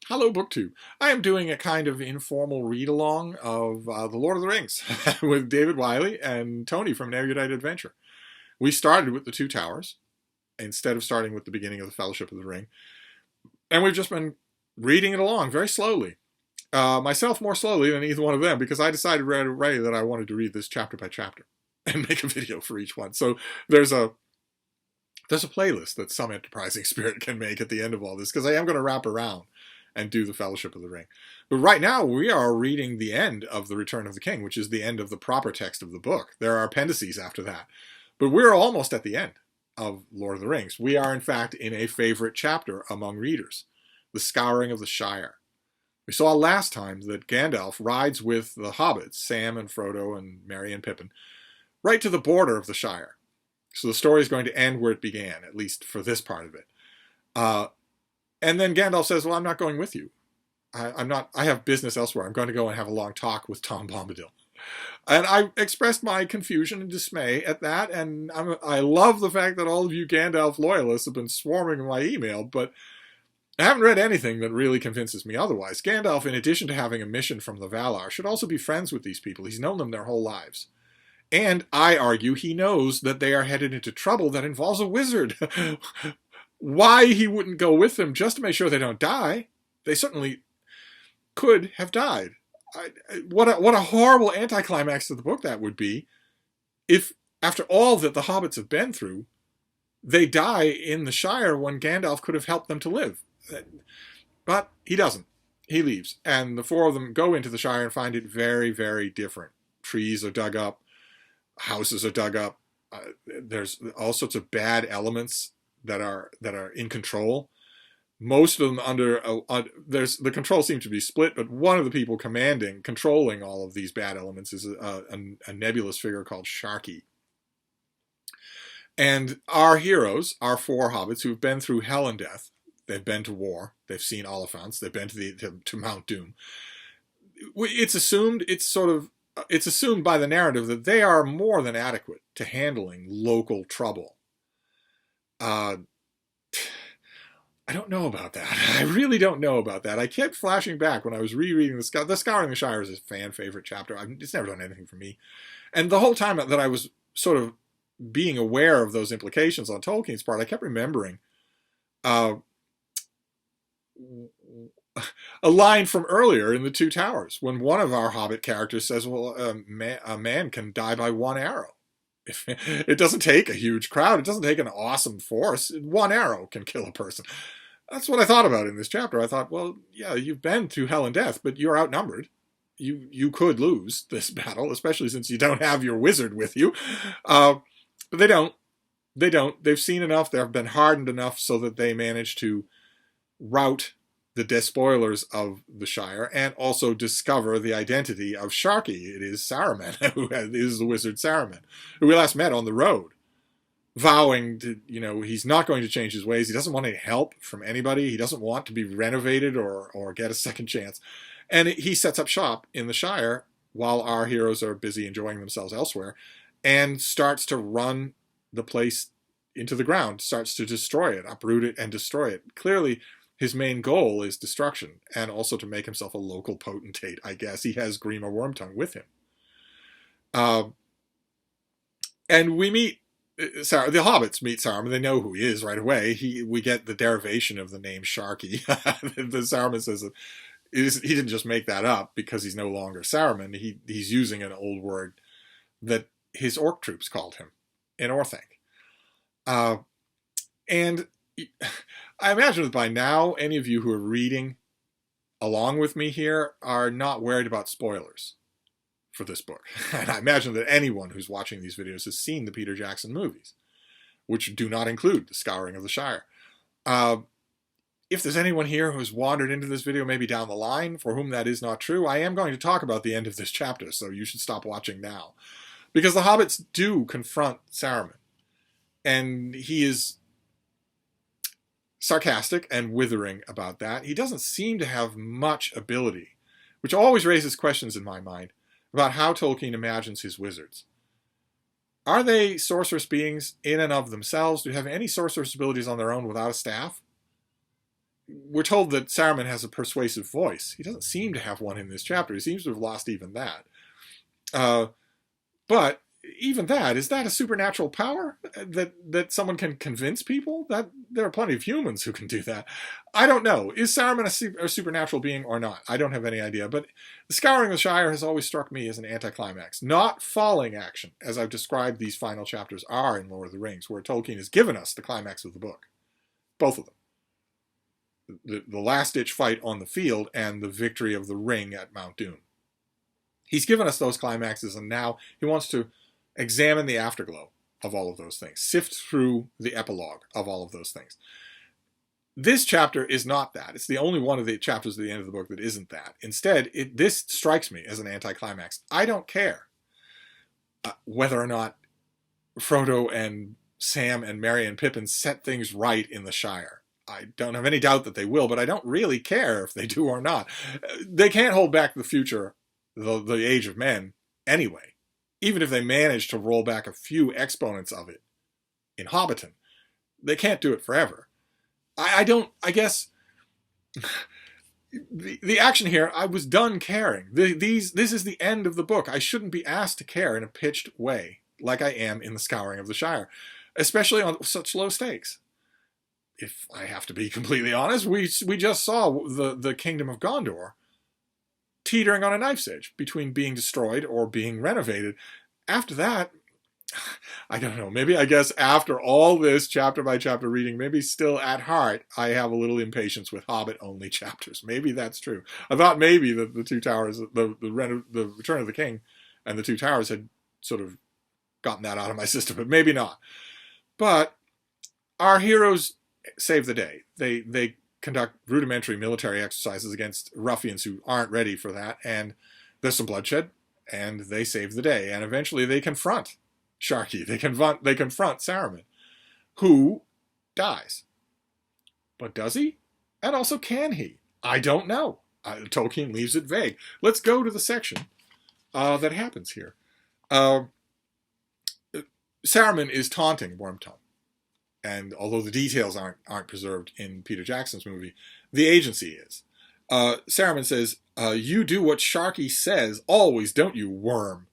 Hello, BookTube. I am doing a kind of informal read-along of The Lord of the Rings with David Wiley and Tony from An Erudite Adventure. We started with the Two Towers instead of starting with the beginning of the Fellowship of the Ring, and we've just been reading it along very slowly. Myself more slowly than either one of them because I decided right away that I wanted to read this chapter by chapter and make a video for each one. So there's a playlist that some enterprising spirit can make at the end of all this because I am going to wrap around and do the Fellowship of the Ring. But right now, we are reading the end of The Return of the King, which is the end of the proper text of the book. There are appendices after that. But we're almost at the end of Lord of the Rings. We are, in fact, in a favorite chapter among readers, the Scouring of the Shire. We saw last time that Gandalf rides with the hobbits, Sam and Frodo and Merry and Pippin, right to the border of the Shire. So the story is going to end where it began, at least for this part of it. And then Gandalf says, well, I'm not going with you. I have business elsewhere. I'm going to go and have a long talk with Tom Bombadil. And I expressed my confusion and dismay at that. And I love the fact that all of you Gandalf loyalists have been swarming in my email, but I haven't read anything that really convinces me otherwise. Gandalf, in addition to having a mission from the Valar, should also be friends with these people. He's known them their whole lives. And I argue he knows that they are headed into trouble that involves a wizard. Why he wouldn't go with them just to make sure they don't die? They certainly could have died. What a horrible anticlimax to the book that would be if, after all that the hobbits have been through, they die in the Shire when Gandalf could have helped them to live. But he doesn't. He leaves. And the four of them go into the Shire and find it very, very different. Trees are dug up. Houses are dug up. There's all sorts of bad elements that are in control. Most of them the control seems to be split, but one of the people controlling all of these bad elements is a nebulous figure called Sharky. And our heroes, our four hobbits who've been through hell and death, they've been to war, they've seen Oliphants, they've been to Mount Doom. It's assumed by the narrative that they are more than adequate to handling local trouble. I don't know about that. I really don't know about that. I kept flashing back when I was rereading the Scouring the Shire is a fan favorite chapter. It's never done anything for me. And the whole time that I was sort of being aware of those implications on Tolkien's part, I kept remembering a line from earlier in The Two Towers when one of our Hobbit characters says, well, a man can die by one arrow. It doesn't take a huge crowd. It doesn't take an awesome force. One arrow can kill a person. That's what I thought about in this chapter. I thought, well, yeah, you've been through hell and death, but you're outnumbered. You could lose this battle, especially since you don't have your wizard with you. But they don't. They don't. They've seen enough. They've been hardened enough so that they manage to rout the despoilers of the Shire and also discover the identity of Sharky. It is Saruman, who is the wizard Saruman, who we last met on the road, vowing to, he's not going to change his ways. He doesn't want any help from anybody. He doesn't want to be renovated or get a second chance. And he sets up shop in the Shire while our heroes are busy enjoying themselves elsewhere and starts to run the place into the ground, starts to destroy it, uproot it, and destroy it. Clearly, his main goal is destruction, and also to make himself a local potentate, I guess. He has Grima Wormtongue with him. And we meet the hobbits meet Saruman. They know who he is right away. We get the derivation of the name Sharky. The Saruman says that he didn't just make that up because he's no longer Saruman. He's using an old word that his orc troops called him in Orthanc. And I imagine that by now, any of you who are reading along with me here are not worried about spoilers for this book. And I imagine that anyone who's watching these videos has seen the Peter Jackson movies, which do not include The Scouring of the Shire. If there's anyone here who's wandered into this video maybe down the line for whom that is not true, I am going to talk about the end of this chapter, so you should stop watching now. Because the hobbits do confront Saruman. And he is sarcastic and withering about that. He doesn't seem to have much ability, which always raises questions in my mind about how Tolkien imagines his wizards. Are they sorceress beings in and of themselves? Do they have any sorceress abilities on their own without a staff? we're told that Saruman has a persuasive voice. He doesn't seem to have one in this chapter. He seems to have lost even that. But even that, is that a supernatural power that someone can convince people? That there are plenty of humans who can do that. I don't know. Is Saruman a supernatural being or not? I don't have any idea. But the Scouring of the Shire has always struck me as an anticlimax. Not falling action, as I've described these final chapters are in Lord of the Rings, where Tolkien has given us the climax of the book. Both of them. The last-ditch fight on the field and the victory of the ring at Mount Doom. He's given us those climaxes, and now he wants to examine the afterglow of all of those things, sift through the epilogue of all of those things. This chapter is not that. It's the only one of the chapters at the end of the book that isn't that. Instead, this strikes me as an anticlimax. I don't care whether or not Frodo and Sam and Merry and Pippin set things right in the Shire. I don't have any doubt that they will, but I don't really care if they do or not. They can't hold back the future, the age of men, anyway. Even if they manage to roll back a few exponents of it in Hobbiton, they can't do it forever. I guess the action here, I was done caring. This is the end of the book. I shouldn't be asked to care in a pitched way like I am in the Scouring of the Shire, especially on such low stakes. If I have to be completely honest, we just saw the Kingdom of Gondor teetering on a knife's edge between being destroyed or being renovated. After that, I don't know. Maybe, I guess, after all this chapter by chapter reading, maybe still at heart, I have a little impatience with Hobbit-only chapters. Maybe that's true. I thought maybe that the Two Towers, the Return of the King and the Two Towers had sort of gotten that out of my system, but maybe not. But our heroes save the day. They conduct rudimentary military exercises against ruffians who aren't ready for that, and there's some bloodshed, and they save the day. And eventually they confront Sharky. They confront Saruman, who dies. But does he? And also, can he? I don't know. Tolkien leaves it vague. Let's go to the section that happens here. Saruman is taunting Wormtongue. And although the details aren't preserved in Peter Jackson's movie, the agency is. Saruman says, "You do what Sharky says always, don't you, worm?"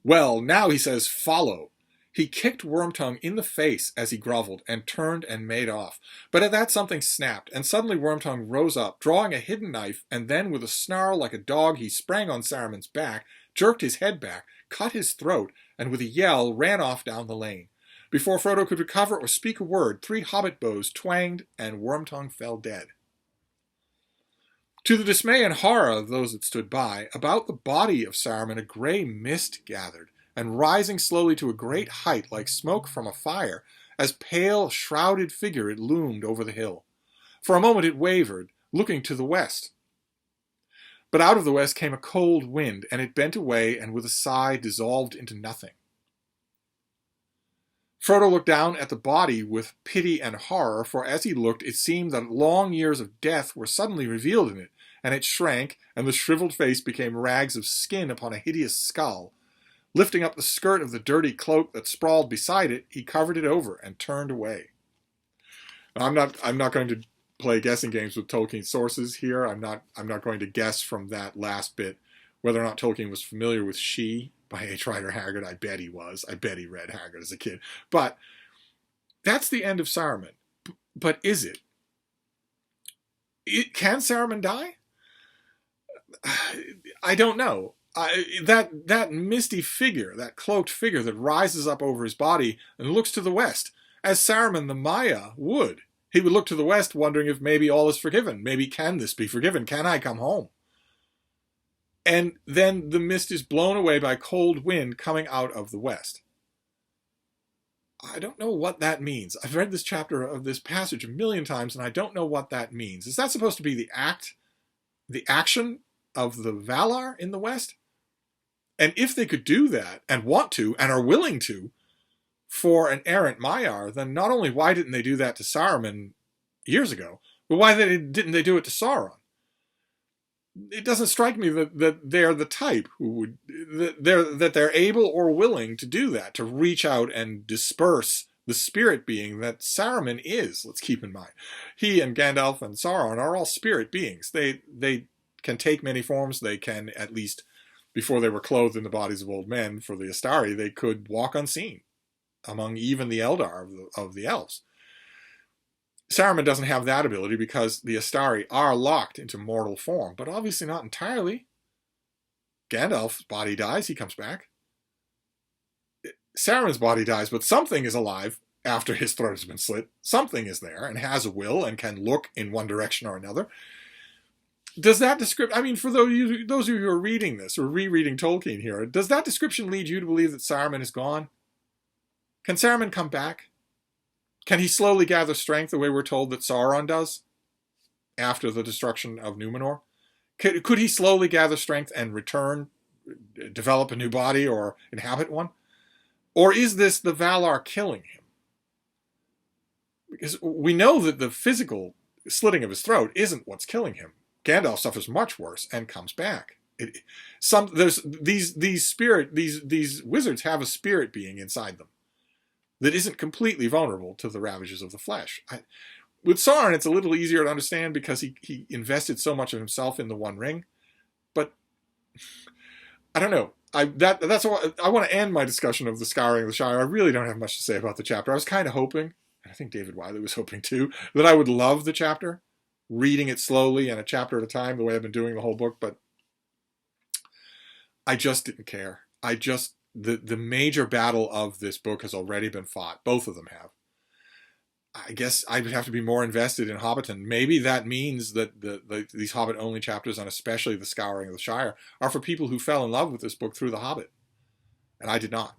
Well, now he says, "Follow." He kicked Wormtongue in the face as he groveled and turned and made off. But at that something snapped, and suddenly Wormtongue rose up, drawing a hidden knife, and then with a snarl like a dog he sprang on Saruman's back, jerked his head back, cut his throat, and with a yell ran off down the lane. Before Frodo could recover or speak a word, 3 hobbit bows twanged, and Wormtongue fell dead. To the dismay and horror of those that stood by, about the body of Saruman a grey mist gathered, and rising slowly to a great height like smoke from a fire, as pale, shrouded figure it loomed over the hill. For a moment it wavered, looking to the west. But out of the west came a cold wind, and it bent away and with a sigh dissolved into nothing. Frodo looked down at the body with pity and horror, for as he looked it seemed that long years of death were suddenly revealed in it, and it shrank, and the shriveled face became rags of skin upon a hideous skull. Lifting up the skirt of the dirty cloak that sprawled beside it, he covered it over and turned away. I'm not going to play guessing games with Tolkien's sources here. I'm not going to guess from that last bit whether or not Tolkien was familiar with She by H. Rider Haggard. I bet he was. I bet he read Haggard as a kid. But that's the end of Saruman. But is it? Can Saruman die? I don't know. That misty figure, that cloaked figure that rises up over his body and looks to the west, as Saruman the Maya would. He would look to the west wondering if maybe all is forgiven. Maybe can this be forgiven? Can I come home? And then the mist is blown away by cold wind coming out of the west. I don't know what that means. I've read this chapter of this passage a million times, and I don't know what that means. Is that supposed to be the action of the Valar in the west? And if they could do that, and want to, and are willing to, for an errant Maiar, then not only why didn't they do that to Saruman years ago, but why didn't they do it to Sauron? It doesn't strike me that they're the type who would that they're able or willing to do that, to reach out and disperse the spirit being that Saruman is. Let's keep in mind, he and Gandalf and Sauron are all spirit beings. They can take many forms. They can, at least before they were clothed in the bodies of old men for the Astari, they could walk unseen among even the Eldar of the elves. Saruman doesn't have that ability because the Astari are locked into mortal form, but obviously not entirely. Gandalf's body dies, he comes back. Saruman's body dies, but something is alive after his throat has been slit. Something is there and has a will and can look in one direction or another. Does that description, I mean, for those of you who are reading this or rereading Tolkien here, does that description lead you to believe that Saruman is gone? Can Saruman come back? Can he slowly gather strength the way we're told that Sauron does after the destruction of Numenor? Could he slowly gather strength and return, develop a new body or inhabit one? Or is this the Valar killing him? Because we know that the physical slitting of his throat isn't what's killing him. Gandalf suffers much worse and comes back. These wizards have a spirit being inside them that isn't completely vulnerable to the ravages of the flesh. With Sauron, it's a little easier to understand because he invested so much of himself in the One Ring. But I don't know. That's why I want to end my discussion of the Scouring of the Shire. I really don't have much to say about the chapter. I was kind of hoping, and I think David Wiley was hoping too, that I would love the chapter, reading it slowly and a chapter at a time, the way I've been doing the whole book. But I just didn't care. The major battle of this book has already been fought. Both of them have. I guess I would have to be more invested in Hobbiton. Maybe that means that these Hobbit-only chapters, and especially the Scouring of the Shire, are for people who fell in love with this book through The Hobbit. And I did not.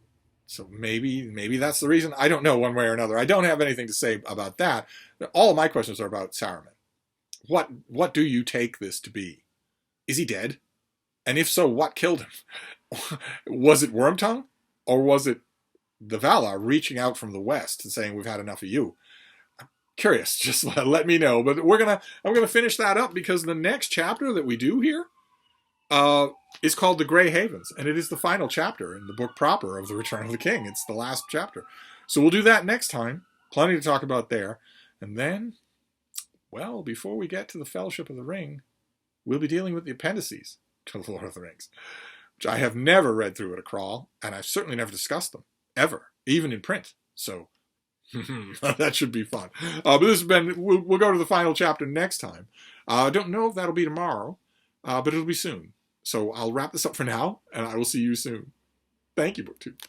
So maybe that's the reason. I don't know one way or another. I don't have anything to say about that. All of my questions are about Saruman. What do you take this to be? Is he dead? And if so, what killed him? Was it Wormtongue? Or was it the Valar reaching out from the west and saying, we've had enough of you? Curious, just let me know. But I'm gonna finish that up because the next chapter that we do here is called The Grey Havens, and it is the final chapter in the book proper of The Return of the King. It's the last chapter. So we'll do that next time. Plenty to talk about there. And then, well, before we get to the Fellowship of the Ring, we'll be dealing with the appendices to The Lord of the Rings, which I have never read through at a crawl, and I've certainly never discussed them, ever, even in print. So that should be fun. But this has been, we'll go to the final chapter next time. I don't know if that'll be tomorrow, but it'll be soon. So I'll wrap this up for now, and I will see you soon. Thank you, BookTube.